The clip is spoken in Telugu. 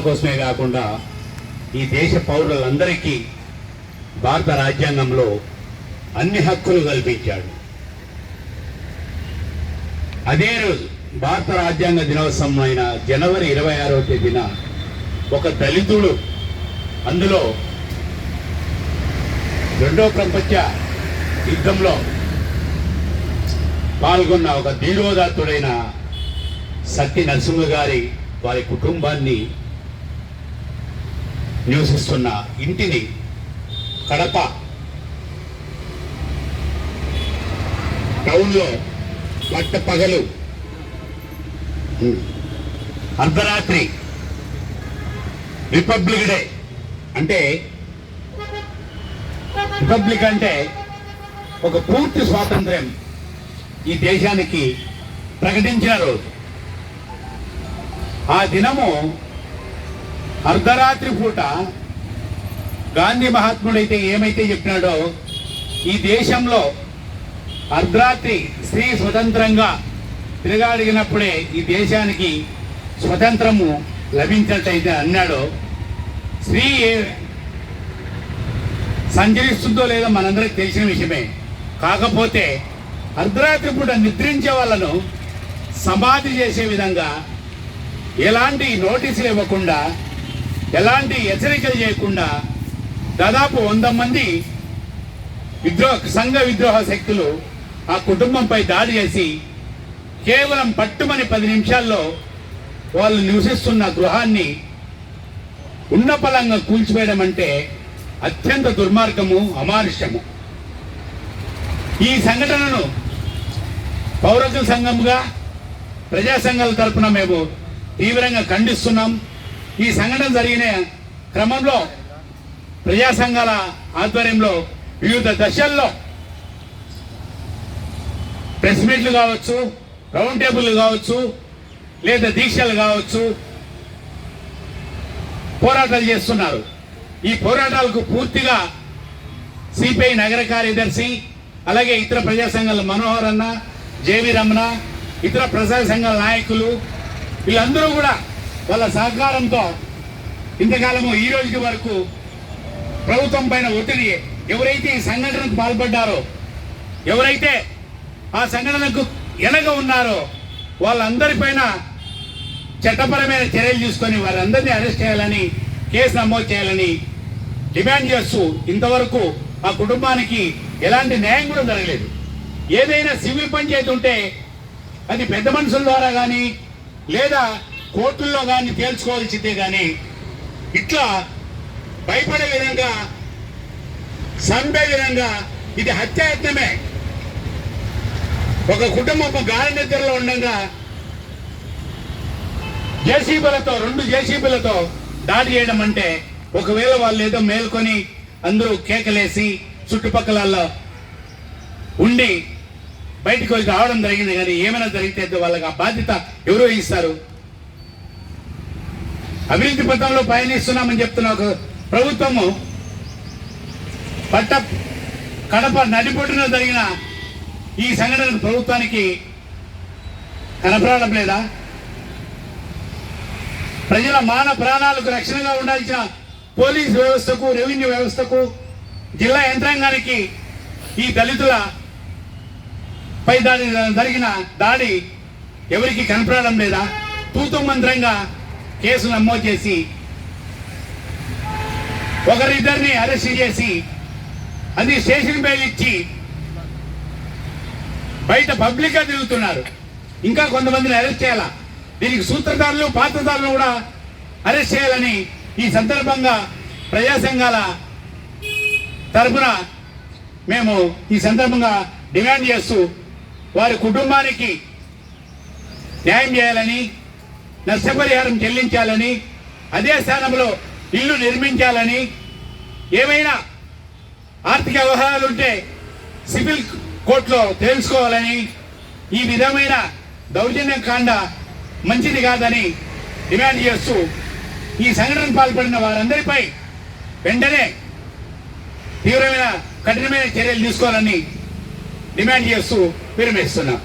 కోసమే కాకుండా ఈ దేశ పౌరులందరికీ భారత రాజ్యాంగంలో అన్ని హక్కులు కల్పించాడు. అదే రోజు భారత రాజ్యాంగ దినోత్సవం అయిన జనవరి 26వ తేదీన ఒక దళితుడు అందులో రెండో ప్రపంచ యుద్ధంలో పాల్గొన్న ఒక ధీరోదాత్తుడైన సత్య నరసింహ గారి వారి కుటుంబాన్ని నివసిస్తున్న ఇంటిని కడప టౌన్లో పట్టపగలు అర్ధరాత్రి రిపబ్లిక్ డే అంటే రిపబ్లిక్ అంటే ఒక పూర్తి స్వాతంత్ర్యం ఈ దేశానికి ప్రకటించిన రోజు. ఆ దినము అర్ధరాత్రి పూట గాంధీ మహాత్ముడైతే ఏమైతే చెప్పినాడో ఈ దేశంలో అర్ధరాత్రి స్త్రీ స్వతంత్రంగా తిరగాడిగినప్పుడే ఈ దేశానికి స్వతంత్రము లభించినట్టయితే అన్నాడో, స్త్రీ సంచరిస్తుందో లేదో మనందరికి తెలిసిన విషయమే. కాకపోతే అర్ధరాత్రి పూట నిద్రించే వాళ్ళను సమాధి చేసే విధంగా ఎలాంటి నోటీసులు ఇవ్వకుండా, ఎలాంటి హెచ్చరికలు చేయకుండా దాదాపు 100 మంది సంఘ విద్రోహ శక్తులు ఆ కుటుంబంపై దాడి చేసి కేవలం పట్టుమని 10 నిమిషాల్లో వాళ్ళు నివసిస్తున్న గృహాన్ని ఉన్నపలంగా కూల్చివేయడం అంటే అత్యంత దుర్మార్గము, అమానుష్యము. ఈ సంఘటనను పౌరకుల సంఘంగా ప్రజా సంఘాల తరఫున మేము తీవ్రంగా ఖండిస్తున్నాం. ఈ సంఘటన జరిగిన క్రమంలో ప్రజా సంఘాల ఆధ్వర్యంలో వివిధ దశల్లో ప్రెస్ మీట్లు కావచ్చు, రౌండ్ టేబుల్లు కావచ్చు, లేదా దీక్షలు కావచ్చు, పోరాటాలు చేస్తున్నారు. ఈ పోరాటాలకు పూర్తిగా సిపిఐ నగర కార్యదర్శి, అలాగే ఇతర ప్రజా సంఘాల మనోహర్ అన్న, జేవి రమణ, ఇతర ప్రజా సంఘాల నాయకులు వీళ్ళందరూ కూడా వాళ్ళ సహకారంతో ఇంతకాలము ఈ రోజుకి వరకు ప్రభుత్వం పైన ఒత్తిడి, ఎవరైతే ఈ సంఘటనకు పాల్పడ్డారో, ఎవరైతే ఆ సంఘటనకు వెనక ఉన్నారో వాళ్ళందరిపైన చట్టపరమైన చర్యలు తీసుకొని వారందరినీ అరెస్ట్ చేయాలని, కేసు నమోదు చేయాలని డిమాండ్ చేస్తూ ఇంతవరకు ఆ కుటుంబానికి ఎలాంటి న్యాయం కూడా జరగలేదు. ఏదైనా సివిల్ పంచాయతీ ఉంటే అది పెద్ద మనుషుల ద్వారా కానీ లేదా కోర్టుల్లో కానీ తేల్చుకోవాల్సిందే కానీ ఇట్లా భయపడే విధంగా, చంపే విధంగా ఇది హత్యాయత్నమే. ఒక కుటుంబం గాలి నిద్రలో ఉండగా జేసీబీలతో 2 జేసీబీలతో దాడి చేయడం అంటే, ఒకవేళ వాళ్ళు ఏదో మేల్కొని అందరూ కేకలేసి చుట్టుపక్కల ఉండి బయటకు వెళ్ళి రావడం జరిగింది. కానీ ఏమైనా జరిగితే వాళ్ళకి ఆ బాధ్యత ఎవరు వహిస్తారు? అభివృద్ధి పథంలో పయనిస్తున్నామని చెప్తున్న ఒక ప్రభుత్వము కడప నడిపొట్టున జరిగిన ఈ సంఘటన ప్రభుత్వానికి కనపడడం లేదా? ప్రజల మాన ప్రాణాలకు రక్షణగా ఉండాల్సిన పోలీస్ వ్యవస్థకు, రెవెన్యూ వ్యవస్థకు, జిల్లా యంత్రాంగానికి ఈ దళితుల పై జరిగిన దాడి ఎవరికి కనపడడం లేదా? తూతు మంత్రంగా కేసు నమోదు చేసి ఒకరిద్దరిని అరెస్ట్ చేసి అది స్టేషన్ బెయిల్ ఇచ్చి బయట పబ్లిక్ గా తిరుగుతున్నారు. ఇంకా కొంతమందిని అరెస్ట్ చేయాలా? దీనికి సూత్రధారులు, పాత్రధారులు కూడా అరెస్ట్ చేయాలని ఈ సందర్భంగా ప్రజా సంఘాల తరఫున మేము ఈ సందర్భంగా డిమాండ్ చేస్తూ వారి కుటుంబానికి న్యాయం చేయాలని, నష్టపరిహారం చెల్లించాలని, అదే స్థానంలో ఇల్లు నిర్మించాలని, ఏమైనా ఆర్థిక వ్యవహారాలుంటే సివిల్ కోర్టులో తెలుసుకోవాలని, ఈ విధమైన దౌర్జన్యకాండ మంచిది కాదని డిమాండ్ చేస్తూ ఈ సంఘటన పాల్పడిన వారందరిపై వెంటనే తీవ్రమైన, కఠినమైన చర్యలు తీసుకోవాలని డిమాండ్ చేస్తూ విరమిస్తున్నాం.